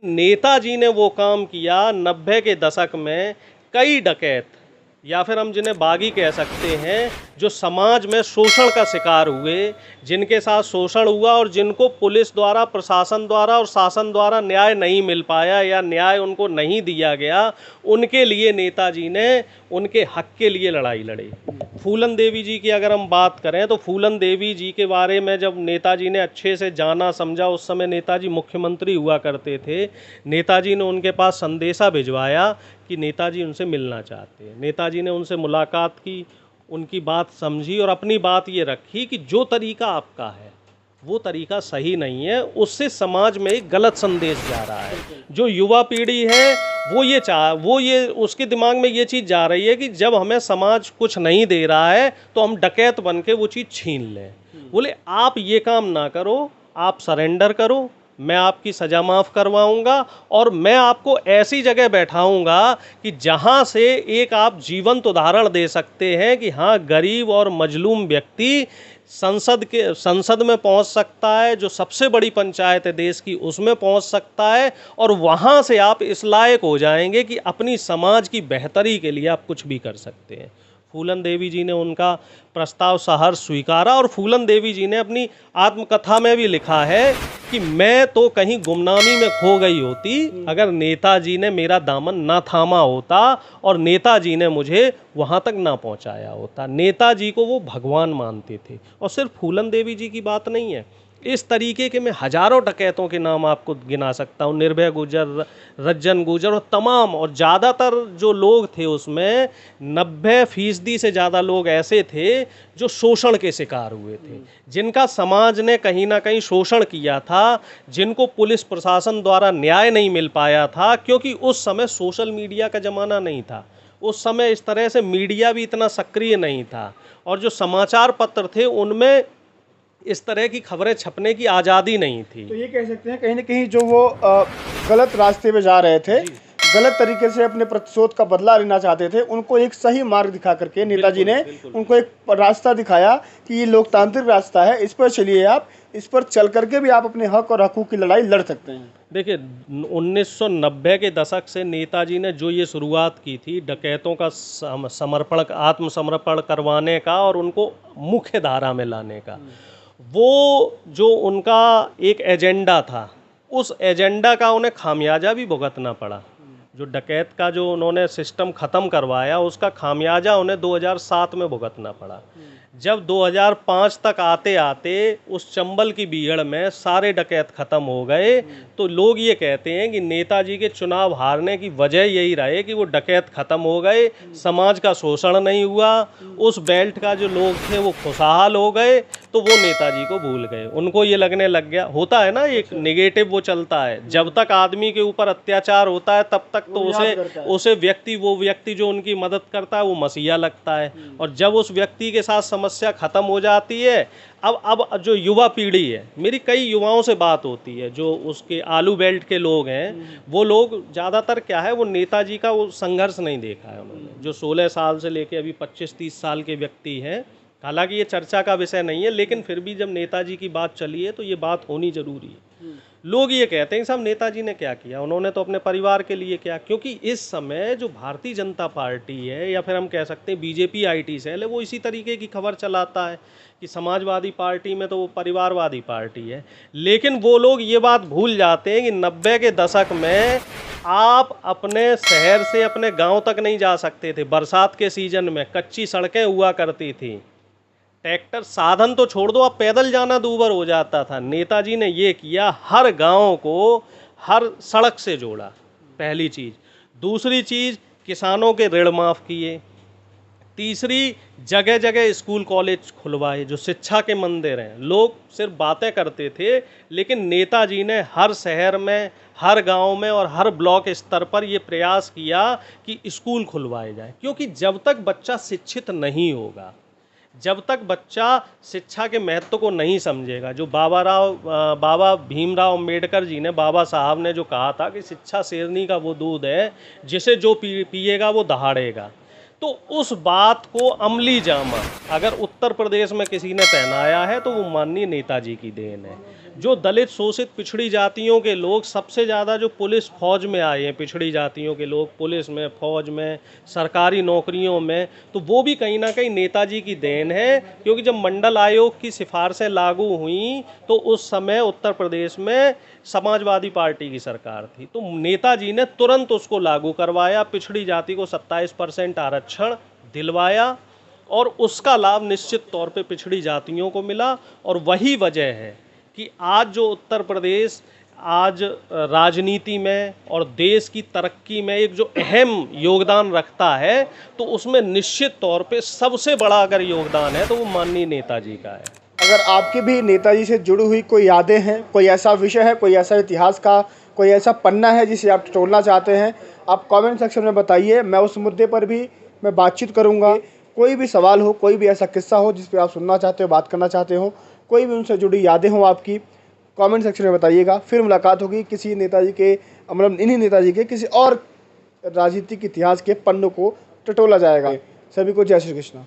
नेताजी ने वो काम किया 90 के दशक में। कई डकैत, या फिर हम जिन्हें बागी कह सकते हैं, जो समाज में शोषण का शिकार हुए, जिनके साथ शोषण हुआ और जिनको पुलिस द्वारा, प्रशासन द्वारा और शासन द्वारा न्याय नहीं मिल पाया या न्याय उनको नहीं दिया गया, उनके लिए नेताजी ने उनके हक के लिए लड़ाई लड़ी। फूलन देवी जी की अगर हम बात करें तो फूलन देवी जी के बारे में जब नेताजी ने अच्छे से जाना समझा, उस समय नेताजी मुख्यमंत्री हुआ करते थे, नेताजी ने उनके पास संदेशा भिजवाया कि नेताजी उनसे मिलना चाहते हैं। नेताजी ने उनसे मुलाकात की, उनकी बात समझी और अपनी बात ये रखी कि जो तरीका आपका है वो तरीका सही नहीं है, उससे समाज में एक गलत संदेश जा रहा है। जो युवा पीढ़ी है वो ये उसके दिमाग में ये चीज़ जा रही है कि जब हमें समाज कुछ नहीं दे रहा है तो हम डकैत बन के वो चीज़ छीन लें। बोले आप ये काम ना करो, आप सरेंडर करो, मैं आपकी सज़ा माफ़ करवाऊंगा और मैं आपको ऐसी जगह बैठाऊंगा कि जहां से एक आप जीवंत उदाहरण दे सकते हैं कि हाँ, गरीब और मजलूम व्यक्ति संसद में पहुंच सकता है, जो सबसे बड़ी पंचायत है देश की उसमें पहुंच सकता है, और वहां से आप इस लायक हो जाएंगे कि अपनी समाज की बेहतरी के लिए आप कुछ भी कर सकते हैं। फूलन देवी जी ने उनका प्रस्ताव सहर्ष स्वीकारा और फूलन देवी जी ने अपनी आत्मकथा में भी लिखा है कि मैं तो कहीं गुमनामी में खो गई होती अगर नेताजी ने मेरा दामन ना थामा होता और नेताजी ने मुझे वहाँ तक ना पहुँचाया होता। नेताजी को वो भगवान मानते थे। और सिर्फ फूलन देवी जी की बात नहीं है, इस तरीके के मैं हजारों डकैतों के नाम आपको गिना सकता हूँ। निर्भय गुर्जर, रज्जन गुर्जर और तमाम, और ज़्यादातर जो लोग थे उसमें 90% से ज़्यादा लोग ऐसे थे जो शोषण के शिकार हुए थे, जिनका समाज ने कहीं ना कहीं शोषण किया था, जिनको पुलिस प्रशासन द्वारा न्याय नहीं मिल पाया था, क्योंकि उस समय सोशल मीडिया का ज़माना नहीं था। उस समय इस तरह से मीडिया भी इतना सक्रिय नहीं था और जो समाचार पत्र थे उनमें इस तरह की खबरें छपने की आज़ादी नहीं थी। तो ये कह सकते हैं कहीं ना कहीं जो वो गलत रास्ते पे जा रहे थे, गलत तरीके से अपने प्रतिशोध का बदला लेना चाहते थे, उनको एक सही मार्ग दिखा करके नेताजी ने उनको एक रास्ता दिखाया कि ये लोकतांत्रिक रास्ता है, इस पर चलिए, आप इस पर चल करके भी आप अपने हक और हकूक़ की लड़ाई लड़ सकते हैं। देखिए 1990 के दशक से नेताजी ने जो ये शुरुआत की थी डकैतों का समर्पण, आत्मसमर्पण करवाने का और उनको मुख्य धारा में लाने का, वो जो उनका एक एजेंडा था, उस एजेंडा का उन्हें खामियाजा भी भुगतना पड़ा। जो डकैत का जो उन्होंने सिस्टम ख़त्म करवाया उसका खामियाजा उन्हें 2007 में भुगतना पड़ा। जब 2005 तक आते आते उस चंबल की बीहड़ में सारे डकैत ख़त्म हो गए, तो लोग ये कहते हैं कि नेताजी के चुनाव हारने की वजह यही रहे कि वो डकैत ख़त्म हो गए, समाज का शोषण नहीं हुआ, उस बेल्ट का जो लोग थे वो खुशहाल हो गए, तो वो नेताजी को भूल गए। उनको ये लगने लग गया, होता है ना एक नेगेटिव वो चलता है, जब तक आदमी के ऊपर अत्याचार होता है तब तक तो उसे वो व्यक्ति जो उनकी मदद करता है वो मसीहा लगता है, और जब उस व्यक्ति के साथ समस्या ख़त्म हो जाती है, अब जो युवा पीढ़ी है, मेरी कई युवाओं से बात होती है जो उसके आलू बेल्ट के लोग हैं, वो लोग ज़्यादातर क्या है, वो नेताजी का वो संघर्ष नहीं देखा है उन्होंने। जो 16 साल से लेके अभी 25-30 साल के व्यक्ति हैं, हालांकि ये चर्चा का विषय नहीं है, लेकिन फिर भी जब नेताजी की बात चली है तो ये बात होनी जरूरी है। लोग ये कहते हैं साहब नेताजी ने क्या किया, उन्होंने तो अपने परिवार के लिए क्या, क्योंकि इस समय जो भारतीय जनता पार्टी है या फिर हम कह सकते हैं बीजेपी IT सेल है, वो इसी तरीके की खबर चलाता है कि समाजवादी पार्टी में तो वो परिवारवादी पार्टी है। लेकिन वो लोग ये बात भूल जाते हैं कि 90 के दशक में आप अपने शहर से अपने गांव तक नहीं जा सकते थे। बरसात के सीजन में कच्ची सड़कें हुआ करती थी, ट्रैक्टर साधन तो छोड़ दो, आप पैदल जाना दूभर हो जाता था। नेताजी ने ये किया, हर गांव को हर सड़क से जोड़ा, पहली चीज़। दूसरी चीज़, किसानों के ऋण माफ़ किए। तीसरी, जगह जगह स्कूल कॉलेज खुलवाए, जो शिक्षा के मंदिर हैं। लोग सिर्फ बातें करते थे, लेकिन नेताजी ने हर शहर में, हर गांव में और हर ब्लॉक स्तर पर ये प्रयास किया कि स्कूल खुलवाए जाए, क्योंकि जब तक बच्चा शिक्षित नहीं होगा, जब तक बच्चा शिक्षा के महत्व को नहीं समझेगा, जो बाबा भीमराव अम्बेडकर जी ने, बाबा साहब ने जो कहा था कि शिक्षा शेरनी का वो दूध है जिसे जो पिएगा वो दहाड़ेगा, तो उस बात को अमली जामा अगर उत्तर प्रदेश में किसी ने पहनाया है तो वो माननीय नेताजी की देन है। जो दलित शोषित पिछड़ी जातियों के लोग सबसे ज़्यादा जो पुलिस फौज में आए हैं, पिछड़ी जातियों के लोग पुलिस में, फौज में, सरकारी नौकरियों में, तो वो भी कहीं ना कहीं नेताजी की देन है। क्योंकि जब मंडल आयोग की सिफारिशें लागू हुई तो उस समय उत्तर प्रदेश में समाजवादी पार्टी की सरकार थी, तो नेताजी ने तुरंत उसको लागू करवाया, पिछड़ी जाति को 27% आरक्षण दिलवाया और उसका लाभ निश्चित तौर पे पिछड़ी जातियों को मिला। और वही वजह है कि आज जो उत्तर प्रदेश आज राजनीति में और देश की तरक्की में एक जो अहम योगदान रखता है, तो उसमें निश्चित तौर पे सबसे बड़ा अगर योगदान है तो वो माननीय नेताजी का है। अगर आपकी भी नेताजी से जुड़ी हुई कोई यादें हैं, कोई ऐसा विषय है, कोई ऐसा इतिहास का कोई ऐसा पन्ना है जिसे आप टटोलना चाहते हैं, आप कमेंट सेक्शन में बताइए। मैं उस मुद्दे पर भी मैं बातचीत करूंगा। कोई भी सवाल हो, कोई भी ऐसा किस्सा हो जिस पे आप सुनना चाहते हो, बात करना चाहते हो, कोई भी उनसे जुड़ी यादें हो आपकी, कमेंट सेक्शन में बताइएगा। फिर मुलाकात होगी किसी नेताजी के, मतलब इन्हीं नेताजी के किसी और राजनीतिक इतिहास के पन्नों को टटोला जाएगा। सभी को जय श्री कृष्ण।